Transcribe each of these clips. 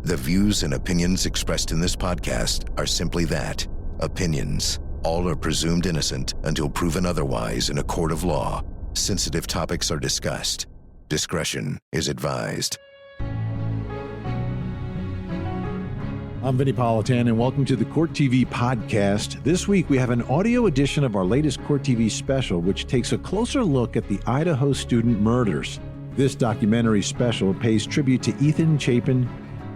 The views and opinions expressed in this podcast are simply that, opinions. All are presumed innocent until proven otherwise in a court of law. Sensitive topics are discussed. Discretion is advised. I'm Vinny Politan, and welcome to the Court TV podcast. This week, we have an audio edition of our latest Court TV special, which takes a closer look at the Idaho Student Murders. This documentary special pays tribute to Ethan Chapin,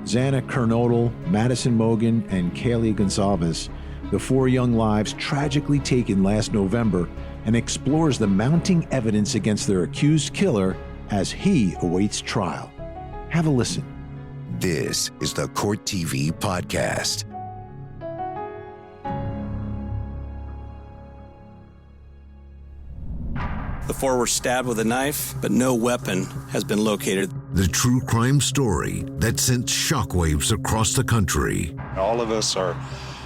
Xana Kernodle, Madison Mogen, and Kaylee Goncalves, the four young lives tragically taken last November, and explores the mounting evidence against their accused killer as he awaits trial. Have a listen. This is the Court TV podcast. The four were stabbed with a knife, but no weapon has been located. The true crime story that sent shockwaves across the country. All of us are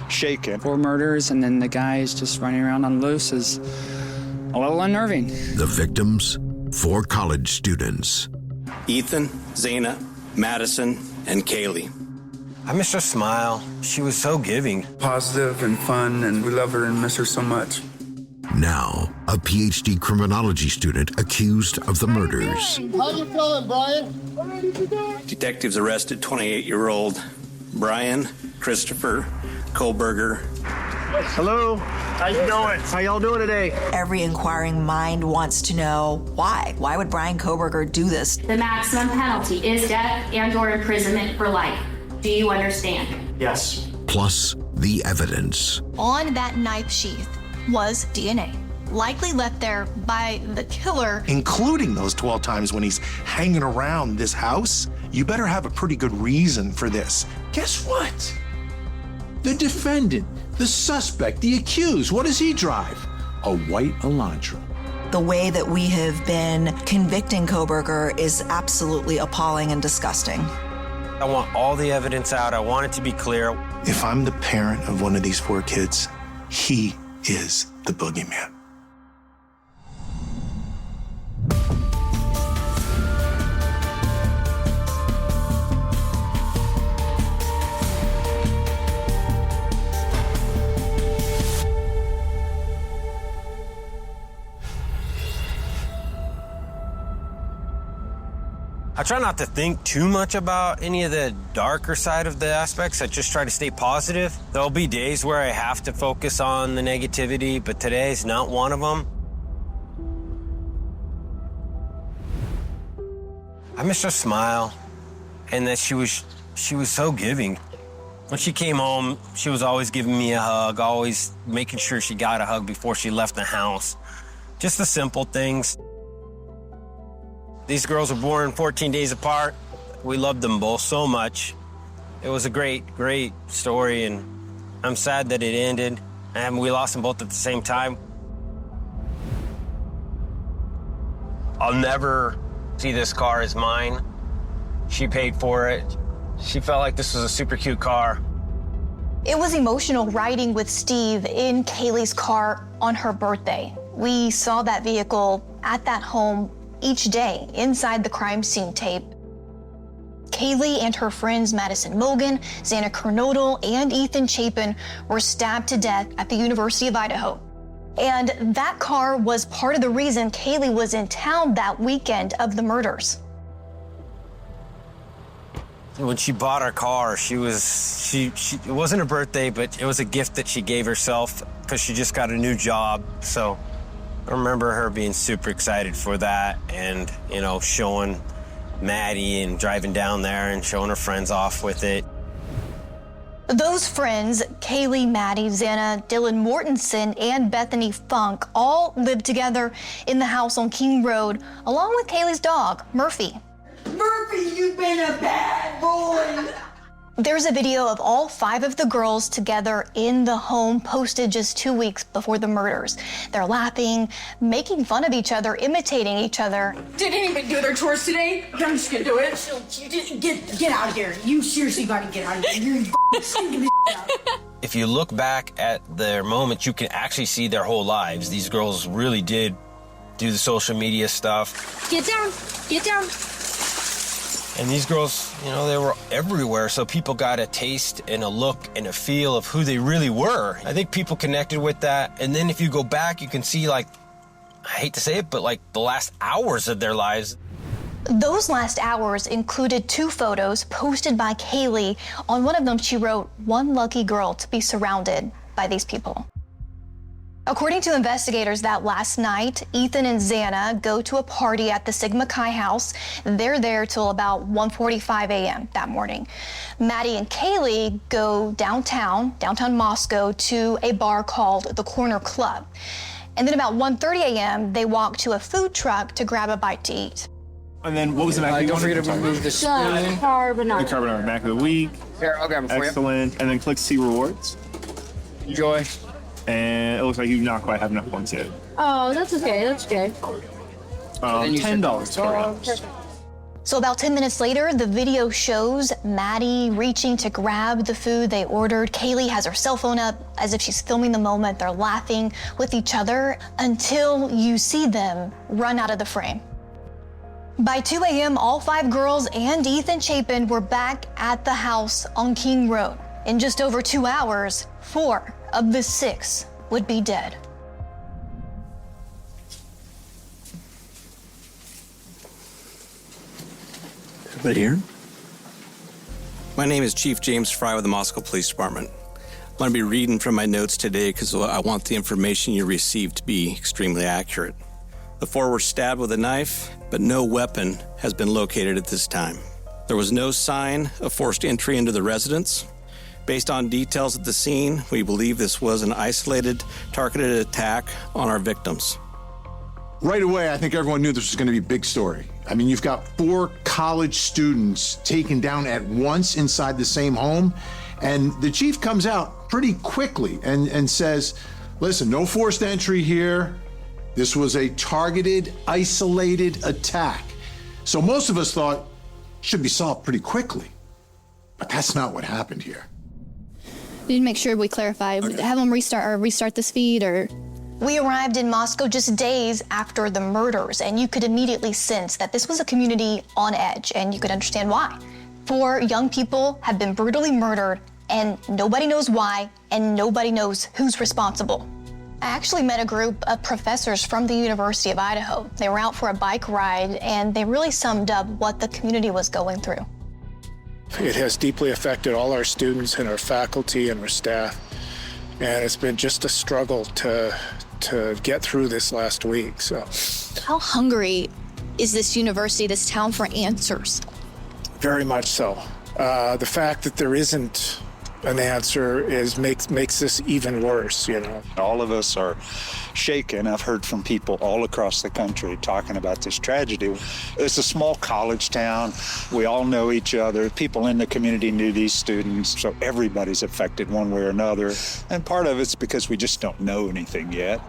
shaken. 4 murders, and then the guys just running around on loose is a little unnerving. The victims, 4 college students. Ethan, Xana, Madison, and Kaylee. I miss her smile. She was so giving. Positive and fun, and we love her and miss her so much. Now, a PhD criminology student accused of the murders. How you feeling, Brian? Detectives arrested 28-year-old Bryan Christopher Kohberger. Hello. How you doing? How y'all doing today? Every inquiring mind wants to know why. Why would Bryan Kohberger do this? The maximum penalty is death and/or imprisonment for life. Do you understand? Yes. Plus, the evidence. On that knife sheath was DNA, likely left there by the killer. Including those 12 times when he's hanging around this house, you better have a pretty good reason for this. Guess what? The defendant, the suspect, the accused, what does he drive? A white Elantra. The way that we have been convicting Kohberger is absolutely appalling and disgusting. I want all the evidence out. I want it to be clear. If I'm the parent of one of these 4 kids, he is the boogeyman. I try not to think too much about any of the darker side of the aspects. I just try to stay positive. There'll be days where I have to focus on the negativity, but today's not one of them. I miss her smile and that she was so giving. When she came home, she was always giving me a hug, always making sure she got a hug before she left the house. Just the simple things. These girls were born 14 days apart. We loved them both so much. It was a great, great story, and I'm sad that it ended, and we lost them both at the same time. I'll never see this car as mine. She paid for it. She felt like this was a super cute car. It was emotional riding with Steve in Kaylee's car on her birthday. We saw that vehicle at that home each day inside the crime scene tape. Kaylee and her friends Madison Mogen, Xana Kernodle, and Ethan Chapin were stabbed to death at the University of Idaho. And that car was part of the reason Kaylee was in town that weekend of the murders. When she bought her car, it wasn't her birthday, but it was a gift that she gave herself because she just got a new job. So I remember her being super excited for that and, showing Maddie and driving down there and showing her friends off with it. Those friends, Kaylee, Maddie, Xana, Dylan Mortensen, and Bethany Funk, all lived together in the house on King Road, along with Kaylee's dog, Murphy. Murphy, you've been a bad boy. There's a video of all 5 of the girls together in the home posted just 2 weeks before the murders. They're laughing, making fun of each other, imitating each other. Did anybody do their chores today? I'm just gonna do it. You just get out of here. You seriously gotta get out of here. You're stinking the out. If you look back at their moments, you can actually see their whole lives. These girls really did do the social media stuff. Get down. Get down. And these girls, you know, they were everywhere, so people got a taste and a look and a feel of who they really were. I think people connected with that. And then if you go back, you can see, like, I hate to say it, but like the last hours of their lives. Those last hours included 2 photos posted by Kaylee. On one of them, she wrote, "One lucky girl to be surrounded by these people." According to investigators, that last night, Ethan and Xana go to a party at the Sigma Chi house. They're there till about 1:45 a.m. that morning. Maddie and Kaylee go downtown Moscow, to a bar called the Corner Club. And then about 1:30 a.m., they walk to a food truck to grab a bite to eat. And then what was the mac? Don't forget to remove the spoon. The carbonara mac of the week. Here, I'll grab it for you. Excellent. And then click see rewards. Enjoy. And it looks like you do not quite have enough points yet. Oh, that's okay. That's okay. $10 for us. So about 10 minutes later, the video shows Maddie reaching to grab the food they ordered. Kaylee has her cell phone up as if she's filming the moment. They're laughing with each other until you see them run out of the frame. By 2 a.m., all 5 girls and Ethan Chapin were back at the house on King Road. In just over 2 hours, 4 of the 6 would be dead. Everybody here? My name is Chief James Fry with the Moscow Police Department. I'm going to be reading from my notes today because I want the information you received to be extremely accurate. The 4 were stabbed with a knife, but no weapon has been located at this time. There was no sign of forced entry into the residence. Based on details at the scene, we believe this was an isolated, targeted attack on our victims. Right away, I think everyone knew this was going to be a big story. I mean, you've got 4 college students taken down at once inside the same home, and the chief comes out pretty quickly and says, listen, no forced entry here. This was a targeted, isolated attack. So most of us thought it should be solved pretty quickly, but that's not what happened here. We need to make sure we clarify. Okay. Have them restart this feed, or... We arrived in Moscow just days after the murders, and you could immediately sense that this was a community on edge, and you could understand why. 4 young people have been brutally murdered, and nobody knows why, and nobody knows who's responsible. I actually met a group of professors from the University of Idaho. They were out for a bike ride, and they really summed up what the community was going through. It has deeply affected all our students and our faculty and our staff, and it's been just a struggle to get through this last week. So, how hungry is this university, this town, for answers? Very much so. The fact that there isn't an answer makes this even worse, you know. All of us are shaken. I've heard from people all across the country talking about this tragedy. It's a small college town. We all know each other. People in the community knew these students, so everybody's affected one way or another. And part of it's because we just don't know anything yet.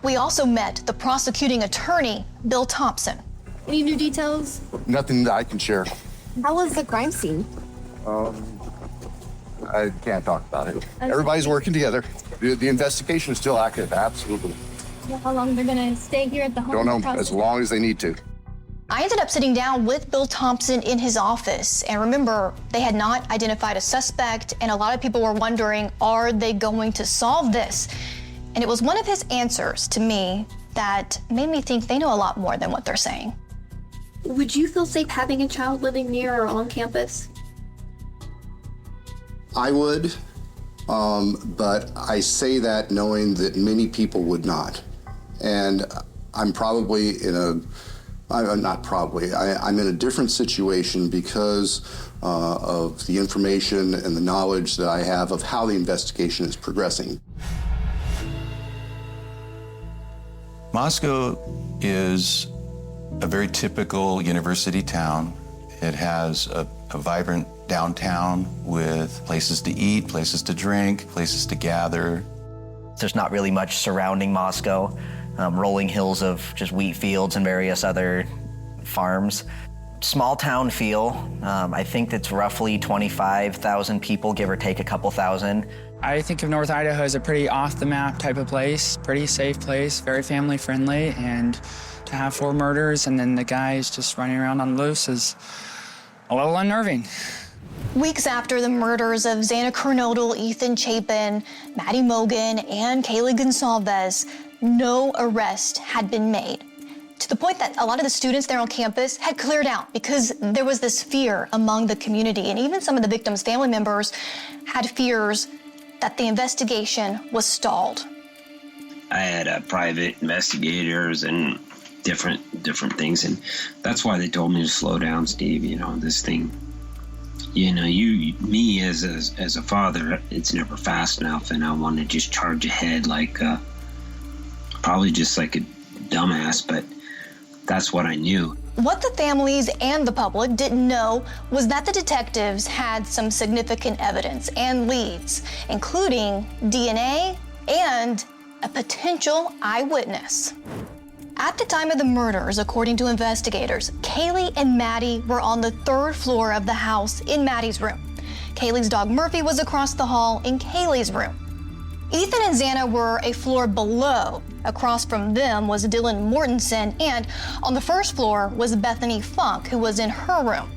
We also met the prosecuting attorney, Bill Thompson. Any new details? Nothing that I can share. How was the crime scene? I can't talk about it. Everybody's working together. The investigation is still active, absolutely. How long they're gonna stay here at the home? Don't know, as long as they need to. I ended up sitting down with Bill Thompson in his office, and remember, they had not identified a suspect, and a lot of people were wondering, are they going to solve this? And it was one of his answers to me that made me think they know a lot more than what they're saying. Would you feel safe having a child living near or on campus? I would, but I say that knowing that many people would not. And I'm probably I'm in a different situation because of the information and the knowledge that I have of how the investigation is progressing. Moscow is a very typical university town. It has a vibrant downtown with places to eat, places to drink, places to gather. There's not really much surrounding Moscow, rolling hills of just wheat fields and various other farms. small town feel. I think it's roughly 25,000 people, give or take a couple thousand. I think of North Idaho as a pretty off-the-map type of place, pretty safe place, very family-friendly, and to have 4 murders and then the guys just running around on the loose is a little unnerving. Weeks after the murders of Xana Kernodle, Ethan Chapin, Madison Mogen, and Kaylee Goncalves, no arrest had been made. To the point that a lot of the students there on campus had cleared out because there was this fear among the community, and even some of the victims' family members had fears that the investigation was stalled. I had private investigators and different things, and that's why they told me to slow down, Steve. You know, this thing, you know, me as a father, it's never fast enough, and I want to just charge ahead like probably just like a dumbass, but that's what I knew. What the families and the public didn't know was that the detectives had some significant evidence and leads, including DNA and a potential eyewitness. At the time of the murders, according to investigators, Kaylee and Maddie were on the 3rd floor of the house in Maddie's room. Kaylee's dog Murphy was across the hall in Kaylee's room. Ethan and Xana were a floor below. Across from them was Dylan Mortensen, and on the 1st floor was Bethany Funk, who was in her room.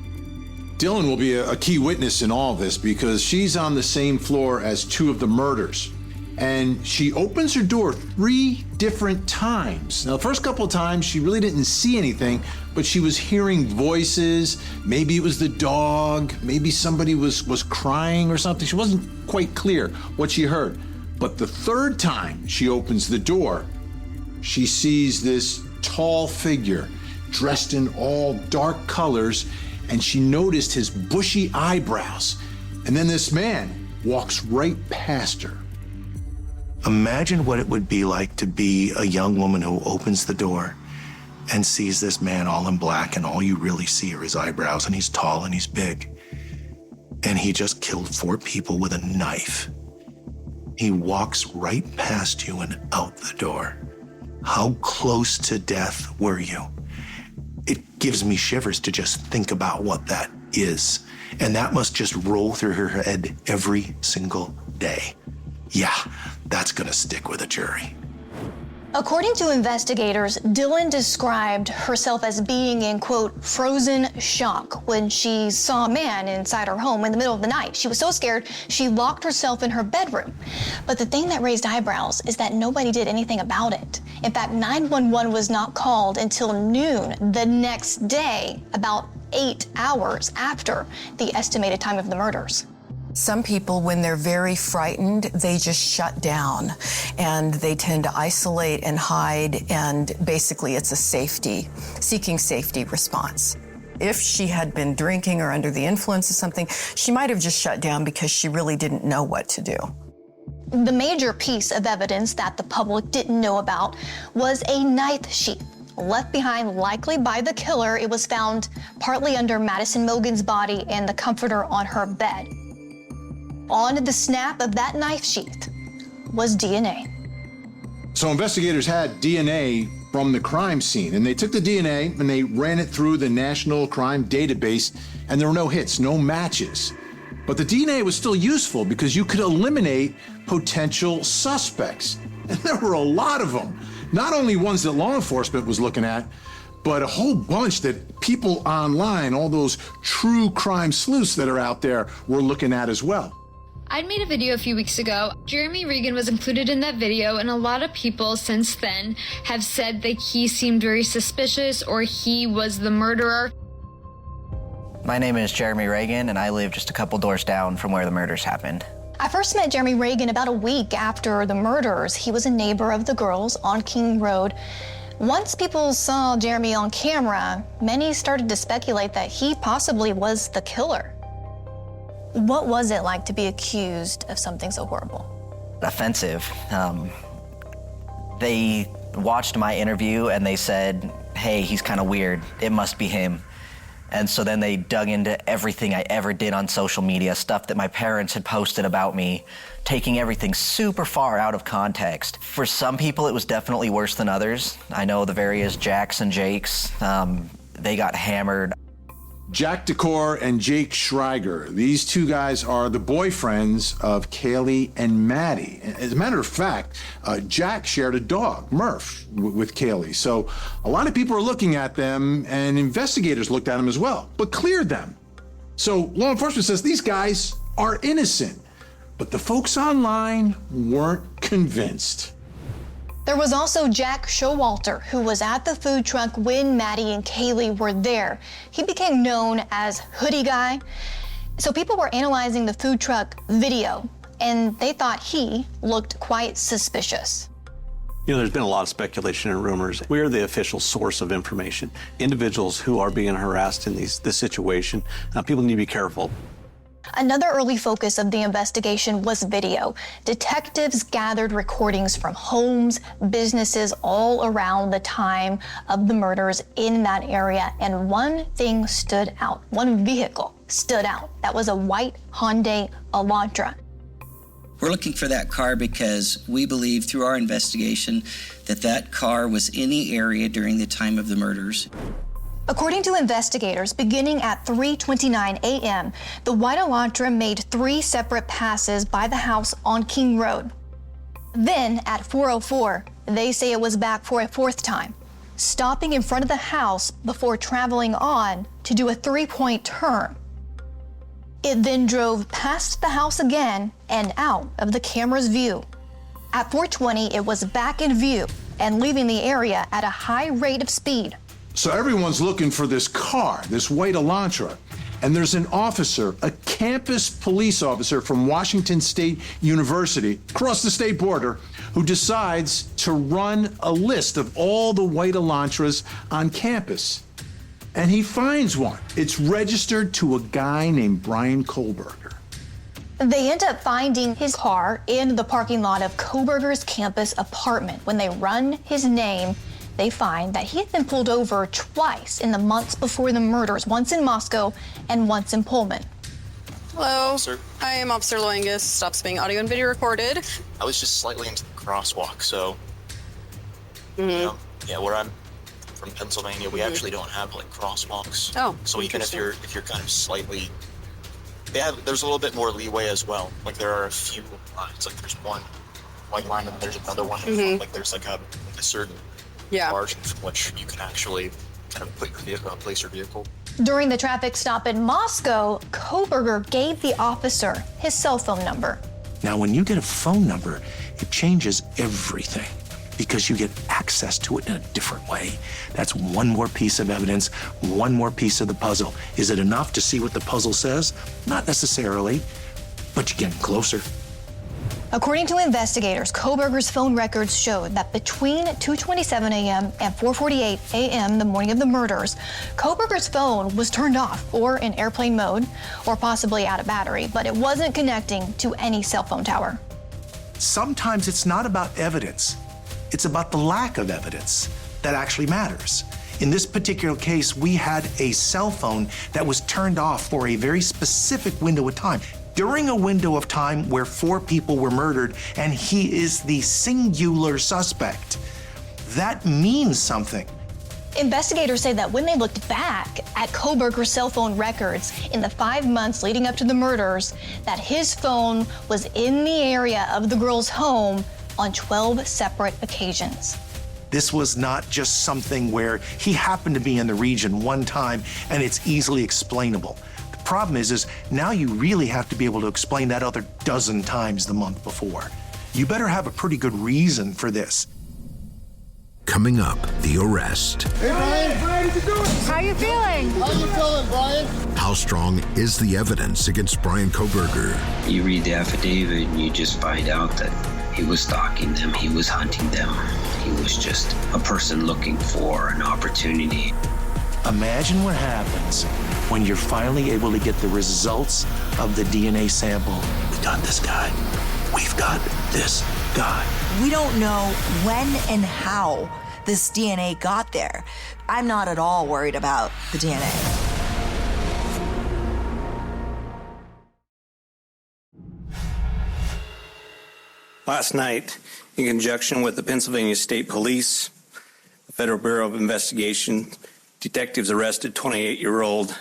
Dylan will be a key witness in all this because she's on the same floor as 2 of the murders. And she opens her door 3 different times. Now, the first couple of times, she really didn't see anything, but she was hearing voices. Maybe it was the dog. Maybe somebody was crying or something. She wasn't quite clear what she heard. But the 3rd time she opens the door, she sees this tall figure dressed in all dark colors, and she noticed his bushy eyebrows. And then this man walks right past her. Imagine what it would be like to be a young woman who opens the door and sees this man all in black, and all you really see are his eyebrows, and he's tall and he's big. And he just killed 4 people with a knife. He walks right past you and out the door. How close to death were you? It gives me shivers to just think about what that is. And that must just roll through her head every single day. Yeah, that's gonna stick with a jury. According to investigators, Dylan described herself as being in, quote, frozen shock when she saw a man inside her home in the middle of the night. She was so scared, she locked herself in her bedroom. But the thing that raised eyebrows is that nobody did anything about it. In fact, 911 was not called until noon the next day, about 8 hours after the estimated time of the murders. Some people, when they're very frightened, they just shut down and they tend to isolate and hide, and basically it's a seeking safety response. If she had been drinking or under the influence of something, she might have just shut down because she really didn't know what to do. The major piece of evidence that the public didn't know about was a knife sheath left behind likely by the killer. It was found partly under Madison Mogen's body and the comforter on her bed. On the snap of that knife sheath was DNA. So investigators had DNA from the crime scene, and they took the DNA and they ran it through the National Crime Database, and there were no hits, no matches. But the DNA was still useful because you could eliminate potential suspects. And there were a lot of them. Not only ones that law enforcement was looking at, but a whole bunch that people online, all those true crime sleuths that are out there, were looking at as well. I'd made a video a few weeks ago. Jeremy Regan was included in that video, and a lot of people since then have said that he seemed very suspicious or he was the murderer. My name is Jeremy Regan, and I live just a couple doors down from where the murders happened. I first met Jeremy Regan about a week after the murders. He was a neighbor of the girls on King Road. Once people saw Jeremy on camera, many started to speculate that he possibly was the killer. What was it like to be accused of something so horrible? Offensive. They watched my interview and they said, hey, he's kind of weird. It must be him. And so then they dug into everything I ever did on social media, stuff that my parents had posted about me, taking everything super far out of context. For some people, it was definitely worse than others. I know the various Jacks and Jakes, they got hammered. Jack Decor and Jake Schreiger. These two guys are the boyfriends of Kaylee and Maddie. As a matter of fact, Jack shared a dog, Murph, with Kaylee. So a lot of people are looking at them, and investigators looked at them as well, but cleared them. So law enforcement says these guys are innocent, but the folks online weren't convinced. There was also Jack Showalter, who was at the food truck when Maddie and Kaylee were there. He became known as Hoodie Guy. So people were analyzing the food truck video, and they thought he looked quite suspicious. You know, there's been a lot of speculation and rumors. We're the official source of information. Individuals who are being harassed in this situation, people need to be careful. Another early focus of the investigation was video. Detectives gathered recordings from homes, businesses all around the time of the murders in that area, and one thing stood out. One vehicle stood out. That was a white Hyundai Elantra. We're looking for that car because we believe through our investigation that that car was in the area during the time of the murders. According to investigators, beginning at 3:29 a.m., the white Elantra made 3 separate passes by the house on King Road. Then, at 4:04, they say it was back for a 4th time, stopping in front of the house before traveling on to do a 3-point turn. It then drove past the house again and out of the camera's view. At 4:20, it was back in view and leaving the area at a high rate of speed. So everyone's looking for this car, this white Elantra, and there's an officer, a campus police officer from Washington State University, across the state border, who decides to run a list of all the white Elantras on campus. And he finds one. It's registered to a guy named Bryan Kohberger. They end up finding his car in the parking lot of Kohberger's campus apartment. When they run his name, they find that he had been pulled over twice in the months before the murders, once in Moscow and once in Pullman. Hello, Officer. I am Officer Loangus. Stops being audio and video recorded. I was just slightly into the crosswalk, so, you know, yeah, where I'm from Pennsylvania, we actually don't have like crosswalks. Oh, so even if you're kind of slightly, there's a little bit more leeway as well. Like there are a few lines, like there's one white line and there's another one. Like there's like a certain margin from which you can actually kind of put your vehicle, place your vehicle. During the traffic stop in Moscow, Kohberger gave the officer his cell phone number. Now, when you get a phone number, it changes everything because you get access to it in a different way. That's one more piece of evidence, one more piece of the puzzle. Is it enough to see what the puzzle says? Not necessarily, but you're getting closer. According to investigators, Kohberger's phone records showed that between 2:27 a.m. and 4:48 a.m. the morning of the murders, Kohberger's phone was turned off or in airplane mode or possibly out of battery, but it wasn't connecting to any cell phone tower. Sometimes it's not about evidence. It's about the lack of evidence that actually matters. In this particular case, we had a cell phone that was turned off for a very specific window of time. During a window of time where 4 people were murdered and he is the singular suspect. That means something. Investigators say that when they looked back at Kohberger's cell phone records in the 5 months leading up to the murders, that his phone was in the area of the girl's home on 12 separate occasions. This was not just something where he happened to be in the region one time and it's easily explainable. The problem is now you really have to be able to explain that other dozen times the month before. You better have a pretty good reason for this. Coming up, the arrest. Hey, Brian. Brian, what you doing? How you feeling? How you feeling, Brian? How strong is the evidence against Bryan Kohberger? You read the affidavit and you just find out that he was stalking them, he was hunting them. He was just a person looking for an opportunity. Imagine what happens when you're finally able to get the results of the DNA sample. We got this guy. We've got this guy. We don't know when and how this DNA got there. I'm not at all worried about the DNA. Last night, in conjunction with the Pennsylvania State Police, the Federal Bureau of Investigation, detectives arrested 28-year-old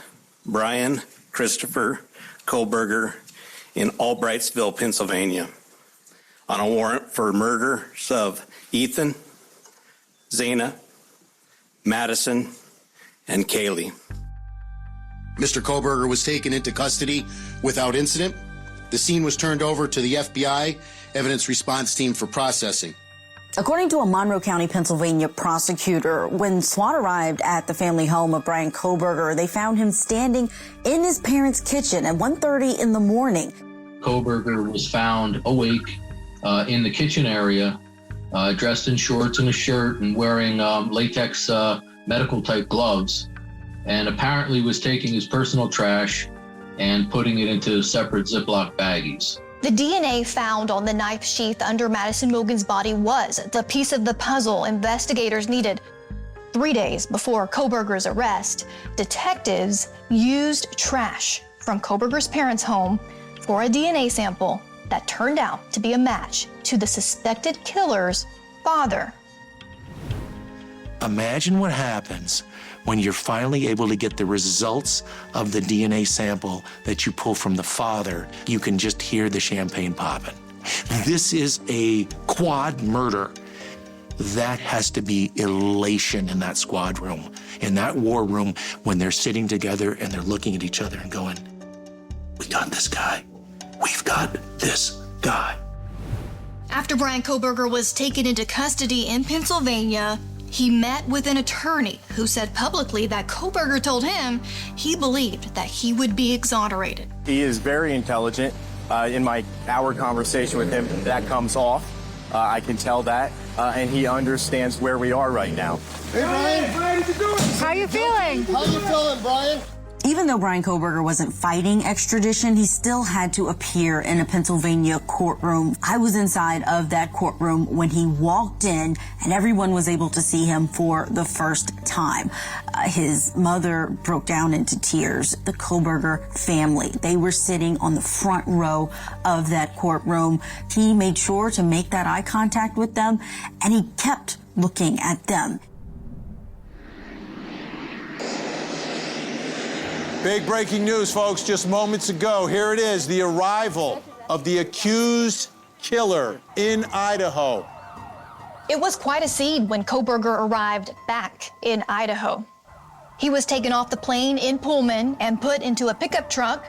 Bryan Christopher Kohberger in Albrightsville, Pennsylvania, on a warrant for murders of Ethan, Xana, Madison, and Kaylee. Mr. Kohberger was taken into custody without incident. The scene was turned over to the FBI Evidence Response Team for processing. According to a Monroe County, Pennsylvania prosecutor, when SWAT arrived at the family home of Bryan Kohberger, they found him standing in his parents' kitchen at 1:30 in the morning. Kohberger was found awake in the kitchen area, dressed in shorts and a shirt and wearing latex medical-type gloves, and apparently was taking his personal trash and putting it into separate Ziploc baggies. The DNA found on the knife sheath under Madison Mogen's body was the piece of the puzzle investigators needed. 3 days before Kohberger's arrest, detectives used trash from Kohberger's parents' home for a DNA sample that turned out to be a match to the suspected killer's father. Imagine what happens when you're finally able to get the results of the DNA sample that you pull from the father. You can just hear the champagne popping. This is a quad murder. That has to be elation in that squad room, in that war room, when they're sitting together and they're looking at each other and going, we got this guy. We've got this guy. After Bryan Kohberger was taken into custody in Pennsylvania, he met with an attorney who said publicly that Kohberger told him he believed that he would be exonerated. He is very intelligent. In my hour conversation with him, that comes off. I can tell that. And he understands where we are right now. Hey, Bryan, how you feeling? How you feeling, Bryan? Even though Bryan Kohberger wasn't fighting extradition, he still had to appear in a Pennsylvania courtroom. I was inside of that courtroom when he walked in, and everyone was able to see him for the first time. His mother broke down into tears. The Kohberger family, they were sitting on the front row of that courtroom. He made sure to make that eye contact with them, and he kept looking at them. Big breaking news, folks, just moments ago. Here it is, the arrival of the accused killer in Idaho. It was quite a scene when Kohberger arrived back in Idaho. He was taken off the plane in Pullman and put into a pickup truck,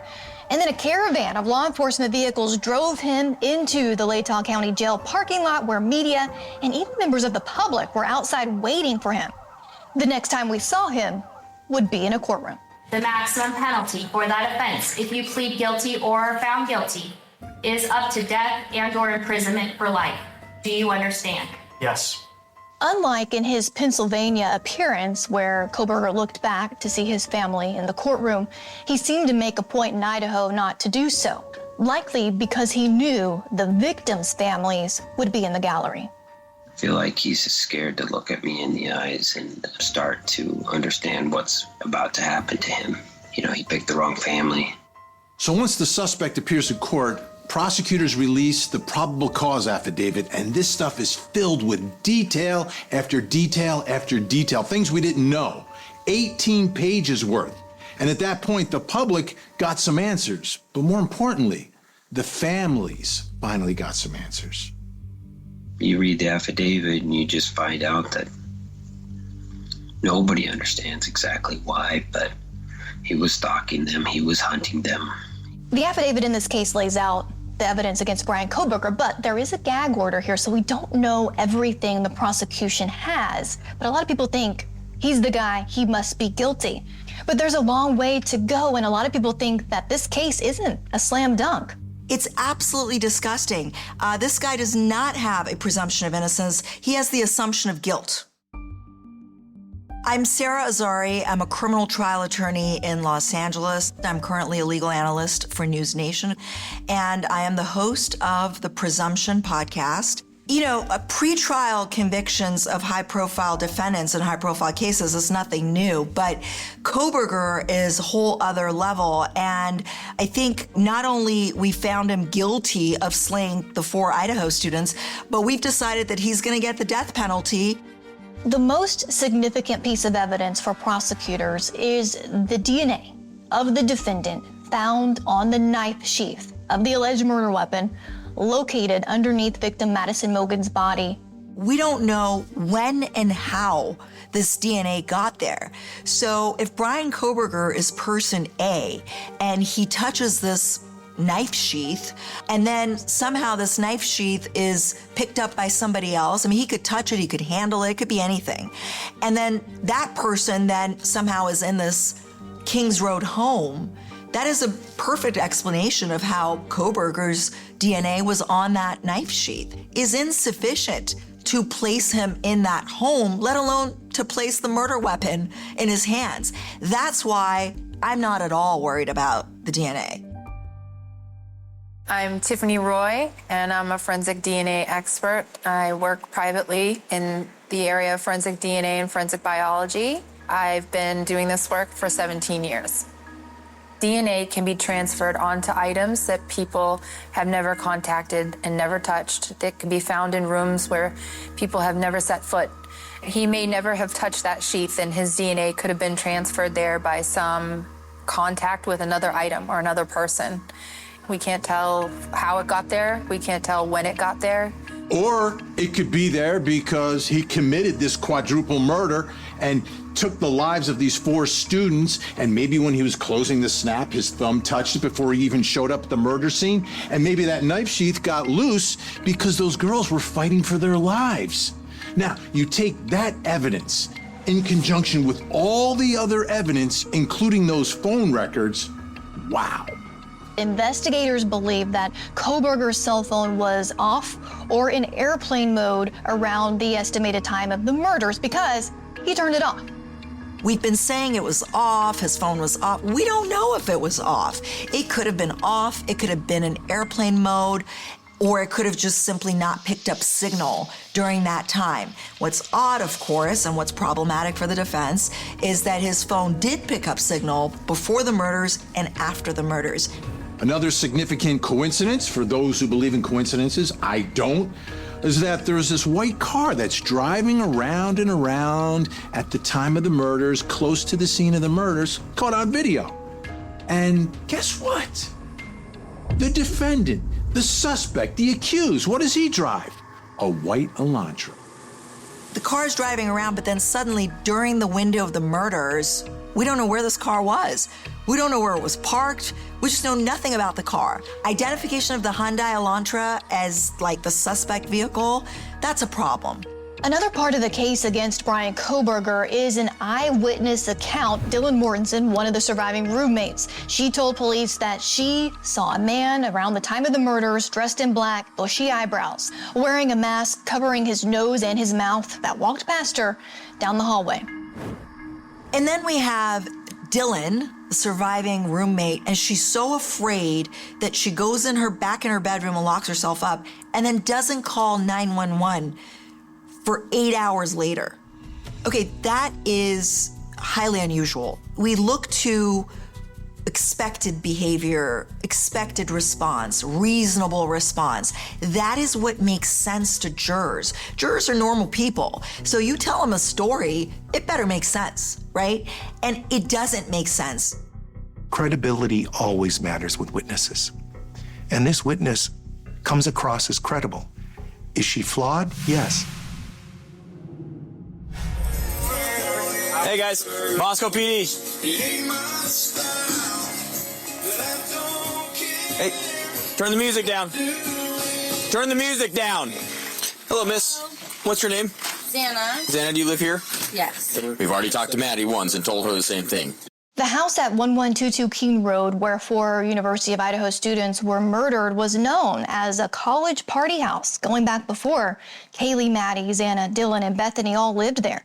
and then a caravan of law enforcement vehicles drove him into the Latah County Jail parking lot where media and even members of the public were outside waiting for him. The next time we saw him would be in a courtroom. The maximum penalty for that offense, if you plead guilty or are found guilty, is up to death and/or imprisonment for life. Do you understand? Yes. Unlike in his Pennsylvania appearance, where Kohberger looked back to see his family in the courtroom, he seemed to make a point in Idaho not to do so, likely because he knew the victims' families would be in the gallery. I feel like he's scared to look at me in the eyes and start to understand what's about to happen to him. You know, he picked the wrong family. So once the suspect appears in court, prosecutors release the probable cause affidavit, and this stuff is filled with detail after detail after detail, things we didn't know. 18 pages worth. And at that point, the public got some answers. But more importantly, the families finally got some answers. You read the affidavit and you just find out that nobody understands exactly why, but he was stalking them, he was hunting them. The affidavit in this case lays out the evidence against Bryan Kohberger, but there is a gag order here, so we don't know everything the prosecution has. But a lot of people think he's the guy, he must be guilty. But there's a long way to go, and a lot of people think that this case isn't a slam dunk. It's absolutely disgusting. This guy does not have a presumption of innocence. He has the assumption of guilt. I'm Sarah Azari. I'm a criminal trial attorney in Los Angeles. I'm currently a legal analyst for News Nation, and I am the host of the Presumption podcast. You know, pretrial convictions of high-profile defendants in high-profile cases is nothing new, but Kohberger is a whole other level, and I think not only we found him guilty of slaying the 4 Idaho students, but we've decided that he's going to get the death penalty. The most significant piece of evidence for prosecutors is the DNA of the defendant found on the knife sheath of the alleged murder weapon located underneath victim Madison Mogen's body. We don't know when and how this DNA got there. So if Bryan Kohberger is person A and he touches this knife sheath, and then somehow this knife sheath is picked up by somebody else. I mean, he could touch it, he could handle it, it could be anything. And then that person then somehow is in this Kings Road home. That is a perfect explanation of how Kohberger's DNA was on that knife sheath. Is insufficient to place him in that home, let alone to place the murder weapon in his hands. That's why I'm not at all worried about the DNA. I'm Tiffany Roy, and I'm a forensic DNA expert. I work privately in the area of forensic DNA and forensic biology. I've been doing this work for 17 years. DNA can be transferred onto items that people have never contacted and never touched. That can be found in rooms where people have never set foot. He may never have touched that sheath, and his DNA could have been transferred there by some contact with another item or another person. We can't tell how it got there. We can't tell when it got there. Or it could be there because he committed this quadruple murder and took the lives of these 4 students, and maybe when he was closing the snap, his thumb touched it before he even showed up at the murder scene, and maybe that knife sheath got loose because those girls were fighting for their lives. Now, you take that evidence in conjunction with all the other evidence, including those phone records, wow. Investigators believe that Kohberger's cell phone was off or in airplane mode around the estimated time of the murders because he turned it off. We've been saying it was off, his phone was off. We don't know if it was off. It could have been off, it could have been in airplane mode, or it could have just simply not picked up signal during that time. What's odd, of course, and what's problematic for the defense is that his phone did pick up signal before the murders and after the murders. Another significant coincidence, for those who believe in coincidences, I don't, is that there's this white car that's driving around and around at the time of the murders, close to the scene of the murders, caught on video. And guess what? The defendant, the suspect, the accused, what does he drive? A white Elantra. The car's driving around, but then suddenly during the window of the murders, we don't know where this car was. We don't know where it was parked. We just know nothing about the car. Identification of the Hyundai Elantra as like the suspect vehicle, that's a problem. Another part of the case against Bryan Kohberger is an eyewitness account. Dylan Mortensen, one of the surviving roommates, she told police that she saw a man around the time of the murders dressed in black, bushy eyebrows, wearing a mask covering his nose and his mouth that walked past her down the hallway. And then we have Dylan, the surviving roommate, and she's so afraid that she goes back in her bedroom and locks herself up and then doesn't call 911 for 8 hours later. Okay, that is highly unusual. We look to expected behavior, expected response, reasonable response. That is what makes sense to jurors. Jurors are normal people. So you tell them a story, it better make sense, right? And it doesn't make sense. Credibility always matters with witnesses. And this witness comes across as credible. Is she flawed? Yes. Hey guys, Moscow PD. Hey, turn the music down. Turn the music down. Hello, miss. What's your name? Xana. Xana, do you live here? Yes. We've already talked to Maddie once and told her the same thing. The house at 1122 Keene Road, where 4 University of Idaho students were murdered, was known as a college party house going back before Kaylee, Maddie, Xana, Dylan, and Bethany all lived there.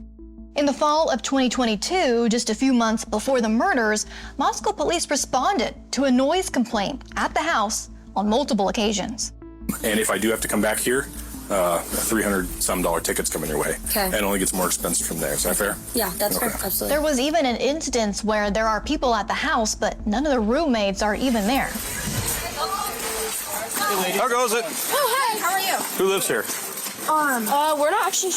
In the fall of 2022, just a few months before the murders, Moscow police responded to a noise complaint at the house on multiple occasions. And if I do have to come back here, a $300-some ticket's coming your way. Okay. And it only gets more expensive from there. Is that fair? Yeah, that's Okay. fair. Absolutely. There was even an instance where there are people at the house, but none of the roommates are even there. How goes it? Oh, hey, how are you? Who lives here? We're not actually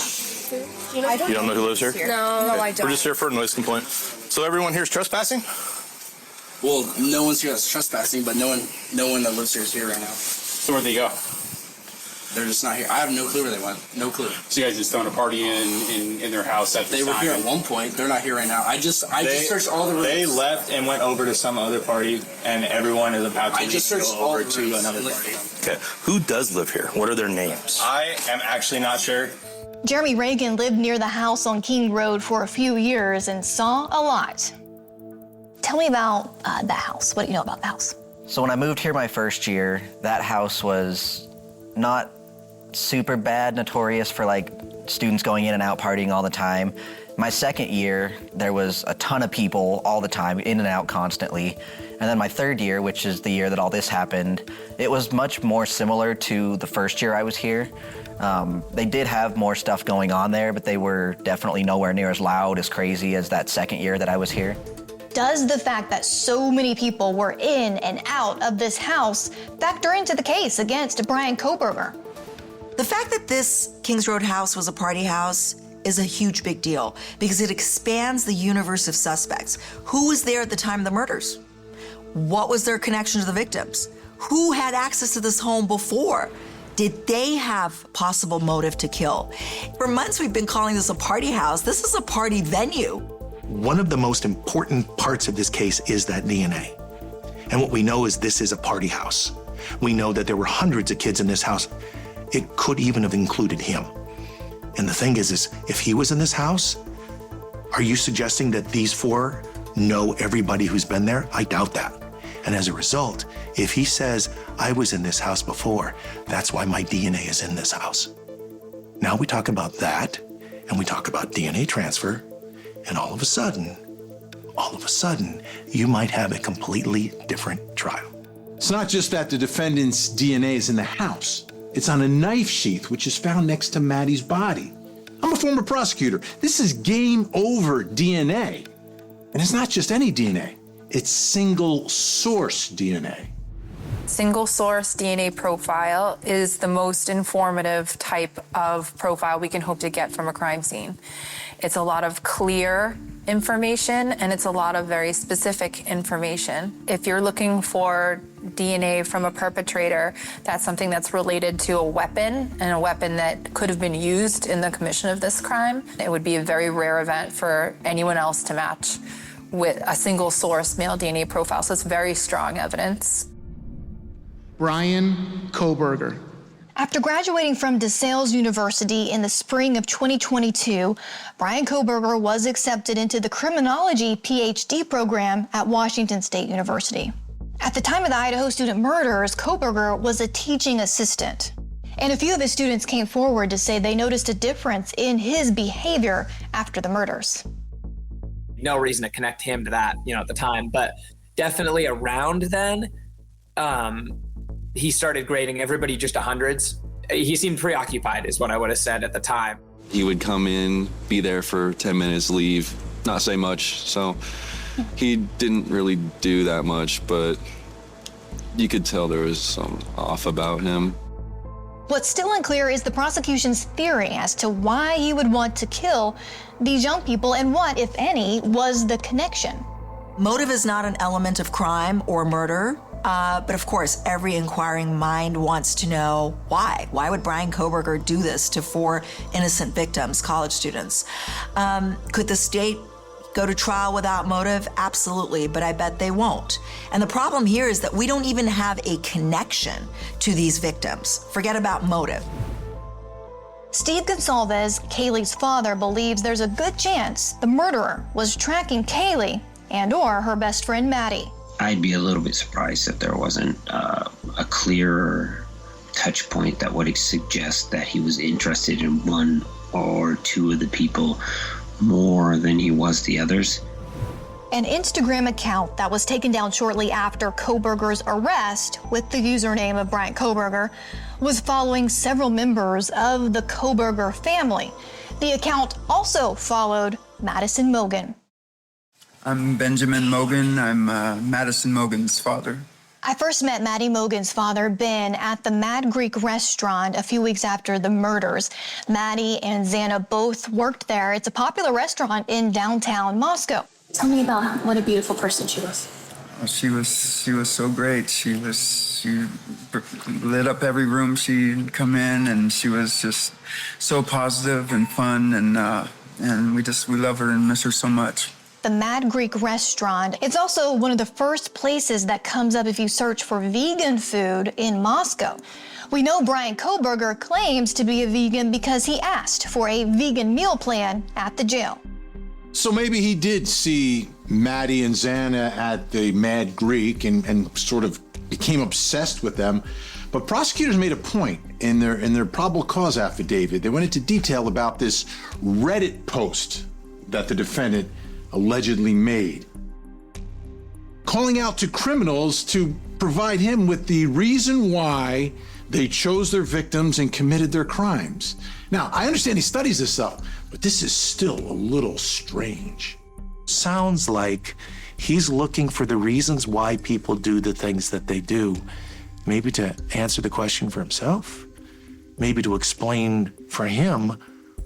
You don't know who lives here? No, I don't. We're just here for a noise complaint. So everyone here's trespassing? Well, no one's here that's trespassing, but no one that lives here is here right now. So where'd they go? They're just not here. I have no clue where they went. No clue. So you guys just throwing a party in their house at the They were time? here at one point. They're not here right now. I just searched all the rooms. They left and went over to some other party, and everyone is about to go over to another party. Okay, who does live here? What are their names? I am actually not sure. Jeremy Reagan lived near the house on King Road for a few years and saw a lot. Tell me about the house. What do you know about the house? So when I moved here my first year, that house was not super bad, notorious for like students going in and out partying all the time. My second year, there was a ton of people all the time, in and out constantly. And then my third year, which is the year that all this happened, it was much more similar to the first year I was here. They did have more stuff going on there, but they were definitely nowhere near as loud, as crazy as that second year that I was here. Does the fact that so many people were in and out of this house factor into the case against Bryan Kohberger? The fact that this Kings Road house was a party house is a huge big deal because it expands the universe of suspects. Who was there at the time of the murders? What was their connection to the victims? Who had access to this home before? Did they have possible motive to kill? For months, we've been calling this a party house. This is a party venue. One of the most important parts of this case is that DNA. And what we know is this is a party house. We know that there were hundreds of kids in this house. It could even have included him. And the thing is if he was in this house, are you suggesting that these four know everybody who's been there? I doubt that. And as a result, if he says, I was in this house before, that's why my DNA is in this house. Now we talk about that, and we talk about DNA transfer, and all of a sudden, you might have a completely different trial. It's not just that the defendant's DNA is in the house. It's on a knife sheath, which is found next to Maddie's body. I'm a former prosecutor. This is game over DNA. And it's not just any DNA. It's single source DNA. Single source DNA profile is the most informative type of profile we can hope to get from a crime scene. It's a lot of clear information and it's a lot of very specific information. If you're looking for DNA from a perpetrator, that's something that's related to a weapon and a weapon that could have been used in the commission of this crime. It would be a very rare event for anyone else to match with a single source male DNA profile, so it's very strong evidence. Bryan Kohberger. After graduating from DeSales University in the spring of 2022, Bryan Kohberger was accepted into the criminology PhD program at Washington State University. At the time of the Idaho Student Murders, Kohberger was a teaching assistant. And a few of his students came forward to say they noticed a difference in his behavior after the murders. No reason to connect him to that, at the time, but definitely around then, he started grading everybody just 100s. He seemed preoccupied is what I would have said at the time. He would come in, be there for 10 minutes, leave, not say much. So he didn't really do that much, but you could tell there was some off about him. What's still unclear is the prosecution's theory as to why he would want to kill these young people and what, if any, was the connection. Motive is not an element of crime or murder. But of course, every inquiring mind wants to know why. Why would Bryan Kohberger do this to four innocent victims, college students? Could the state go to trial without motive? Absolutely, but I bet they won't. And the problem here is that we don't even have a connection to these victims. Forget about motive. Steve Goncalves, Kaylee's father, believes there's a good chance the murderer was tracking Kaylee and/or her best friend Maddie. I'd be a little bit surprised if there wasn't a clearer touch point that would suggest that he was interested in one or two of the people more than he was the others. An Instagram account that was taken down shortly after Kohberger's arrest with the username of Bryan Kohberger was following several members of the Kohberger family. The account also followed Madison Mogen. I'm Benjamin Mogen. I'm Madison Mogen's father. I first met Maddie Mogen's father, Ben, at the Mad Greek restaurant a few weeks after the murders. Maddie and Xana both worked there. It's a popular restaurant in downtown Moscow. Tell me about what a beautiful person she was. She was so great. She lit up every room she'd come in, and she was just so positive and fun, and we love her and miss her so much. The Mad Greek restaurant, it's also one of the first places that comes up if you search for vegan food in Moscow. We know Bryan Kohberger claims to be a vegan because he asked for a vegan meal plan at the jail. So maybe he did see Maddie and Xana at the Mad Greek and sort of became obsessed with them. But prosecutors made a point in their probable cause affidavit. They went into detail about this Reddit post that the defendant allegedly made, calling out to criminals to provide him with the reason why they chose their victims and committed their crimes. Now, I understand he studies this stuff, but this is still a little strange. Sounds like he's looking for the reasons why people do the things that they do. Maybe to answer the question for himself. Maybe to explain for him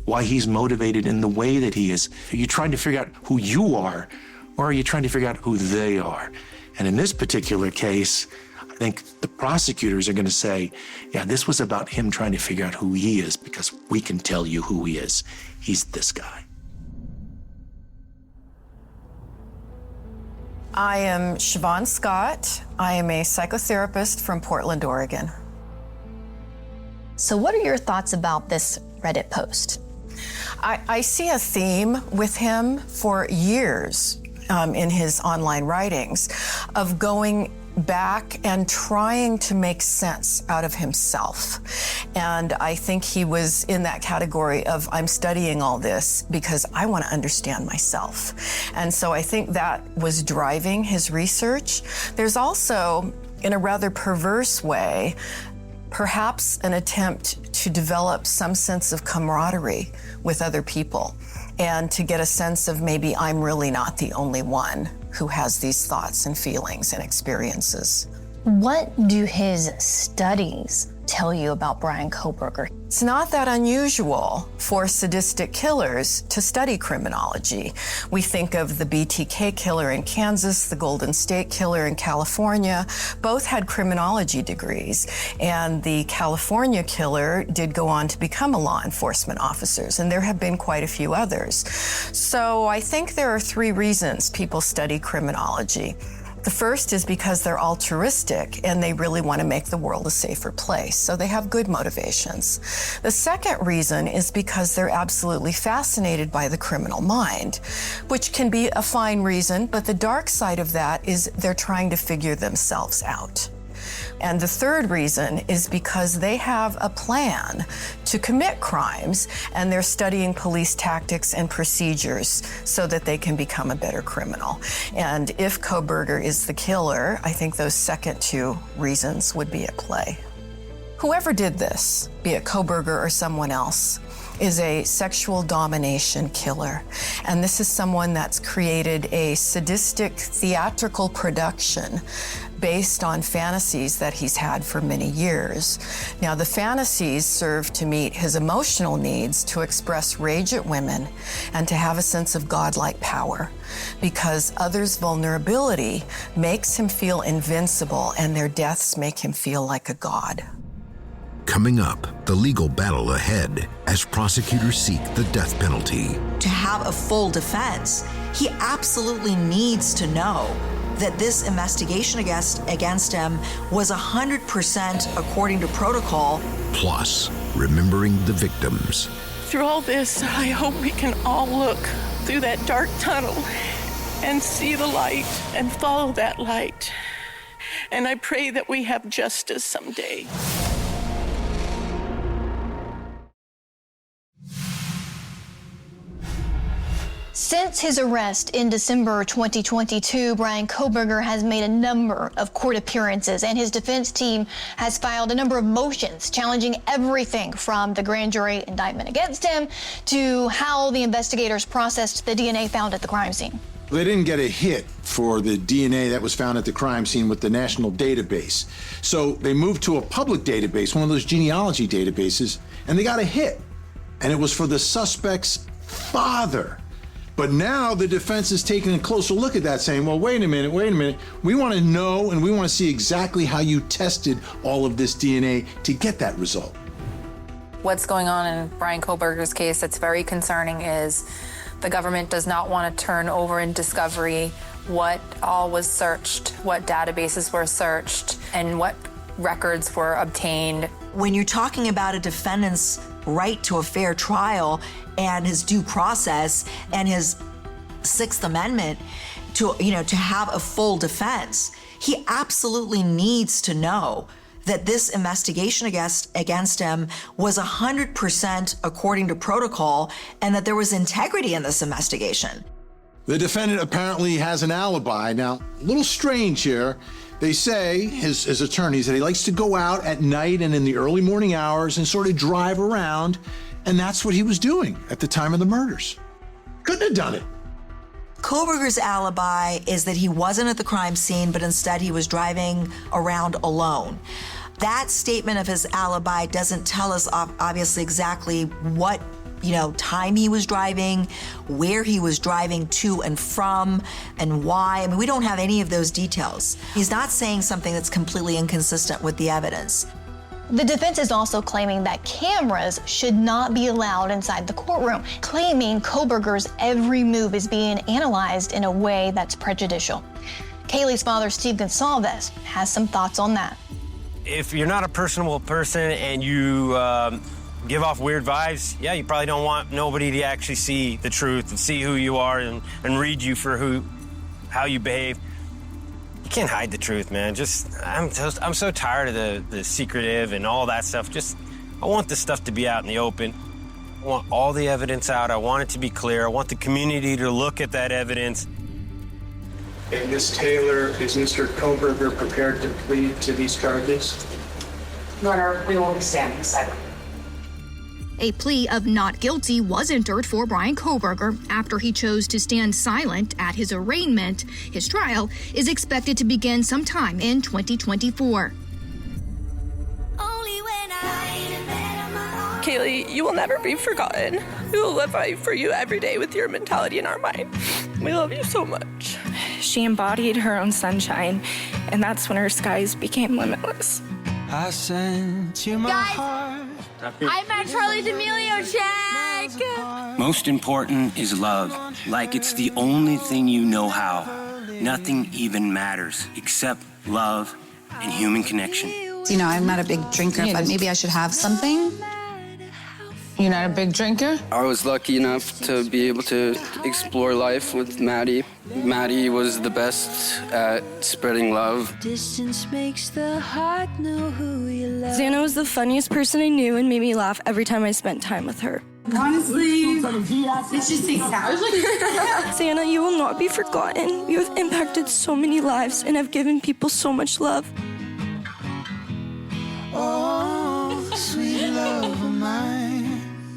why he's motivated in the way that he is. Are you trying to figure out who you are, or are you trying to figure out who they are? And in this particular case, I think the prosecutors are going to say, yeah, this was about him trying to figure out who he is, because we can tell you who he is. He's this guy. I am Siobhan Scott. I am a psychotherapist from Portland, Oregon. So what are your thoughts about this Reddit post? I see a theme with him for years in his online writings of going back and trying to make sense out of himself. And I think he was in that category of, I'm studying all this because I want to understand myself. And so I think that was driving his research. There's also, in a rather perverse way, perhaps an attempt to develop some sense of camaraderie with other people and to get a sense of maybe I'm really not the only one who has these thoughts and feelings and experiences. What do his studies tell you about Bryan Kohberger? It's not that unusual for sadistic killers to study criminology. We think of the BTK killer in Kansas, the Golden State killer in California. Both had criminology degrees, and the California killer did go on to become a law enforcement officer, and there have been quite a few others. So I think there are 3 reasons people study criminology. The first is because they're altruistic and they really want to make the world a safer place, so they have good motivations. The second reason is because they're absolutely fascinated by the criminal mind, which can be a fine reason, but the dark side of that is they're trying to figure themselves out. And the third reason is because they have a plan to commit crimes and they're studying police tactics and procedures so that they can become a better criminal. And if Kohberger is the killer, I think those second 2 reasons would be at play. Whoever did this, be it Kohberger or someone else, is a sexual domination killer. And this is someone that's created a sadistic theatrical production based on fantasies that he's had for many years. Now, the fantasies serve to meet his emotional needs to express rage at women and to have a sense of godlike power, because others' vulnerability makes him feel invincible and their deaths make him feel like a god. Coming up, the legal battle ahead as prosecutors seek the death penalty. To have a full defense, he absolutely needs to know that this investigation against him was 100% according to protocol. Plus, remembering the victims. Through all this, I hope we can all look through that dark tunnel and see the light and follow that light. And I pray that we have justice someday. Since his arrest in December 2022, Bryan Kohberger has made a number of court appearances, and his defense team has filed a number of motions challenging everything from the grand jury indictment against him to how the investigators processed the DNA found at the crime scene. They didn't get a hit for the DNA that was found at the crime scene with the national database. So they moved to a public database, one of those genealogy databases, and they got a hit. And it was for the suspect's father. But now the defense is taking a closer look at that, saying, well, wait a minute. We want to know and we want to see exactly how you tested all of this DNA to get that result. What's going on in Bryan Kohberger's case that's very concerning is the government does not want to turn over in discovery what all was searched, what databases were searched, and what records were obtained. When you're talking about a defendant's right to a fair trial and his due process and his Sixth Amendment to have a full defense, he absolutely needs to know that this investigation against him was 100% according to protocol and that there was integrity in this investigation. The defendant apparently has an alibi. Now, a little strange here. They say, his attorneys, that he likes to go out at night and in the early morning hours and sort of drive around, and that's what he was doing at the time of the murders. Couldn't have done it. Kohberger's alibi is that he wasn't at the crime scene, but instead he was driving around alone. That statement of his alibi doesn't tell us obviously exactly what time he was driving, where he was driving to and from, and why. I mean, we don't have any of those details. He's not saying something that's completely inconsistent with the evidence. The defense is also claiming that cameras should not be allowed inside the courtroom, claiming Kohberger's every move is being analyzed in a way that's prejudicial. Kaylee's father, Steve Goncalves, has some thoughts on that. If you're not a personable person and you give off weird vibes, yeah, you probably don't want nobody to actually see the truth and see who you are and read you for how you behave. You can't hide the truth, man. I'm so tired of the secretive and all that stuff. I want this stuff to be out in the open. I want all the evidence out. I want it to be clear. I want the community to look at that evidence. And Ms. Taylor, is Mr. Kohberger prepared to plead to these charges? Your Honor, we will be standing silent. A plea of not guilty was entered for Bryan Kohberger after he chose to stand silent at his arraignment. His trial is expected to begin sometime in 2024. Kaylee, you will never be forgotten. We will live right for you every day with your mentality in our mind. We love you so much. She embodied her own sunshine, and that's when her skies became limitless. I sent you my heart. I'm at Charlie D'Amelio, check! Most important is love. Like it's the only thing you know how. Nothing even matters except love and human connection. I'm not a big drinker, but maybe I should have something. You're not a big drinker? I was lucky enough to be able to explore life with Maddie. Maddie was the best at spreading love. Distance makes the heart know who you love. Xana was the funniest person I knew and made me laugh every time I spent time with her. Honestly, it just takes time. Xana, you will not be forgotten. You have impacted so many lives and have given people so much love. Oh, sweet love of mine.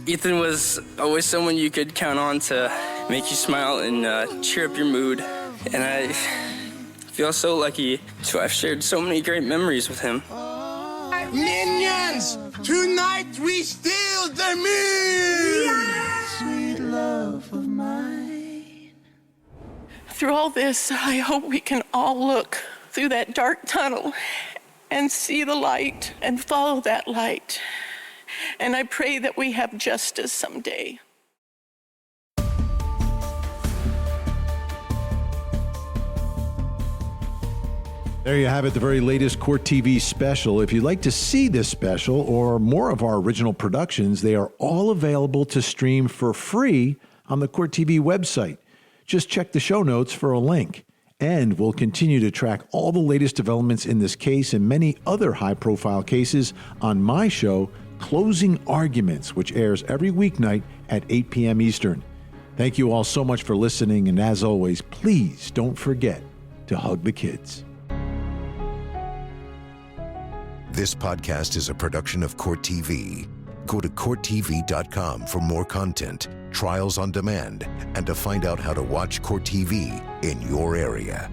Ethan was always someone you could count on to make you smile and cheer up your mood. And I feel so lucky to have shared so many great memories with him. Minions, tonight we steal the moon! Yeah! Sweet love of mine. Through all this, I hope we can all look through that dark tunnel and see the light and follow that light. And I pray that we have justice someday. There you have it, the very latest Court TV special. If you'd like to see this special or more of our original productions, they are all available to stream for free on the Court TV website. Just check the show notes for a link. And we'll continue to track all the latest developments in this case and many other high-profile cases on my show, Closing Arguments, which airs every weeknight at 8 p.m. Eastern. Thank you all so much for listening, and as always, please don't forget to hug the kids. This podcast is a production of Court TV. Go to CourtTV.com for more content, trials on demand, and to find out how to watch Court TV in your area.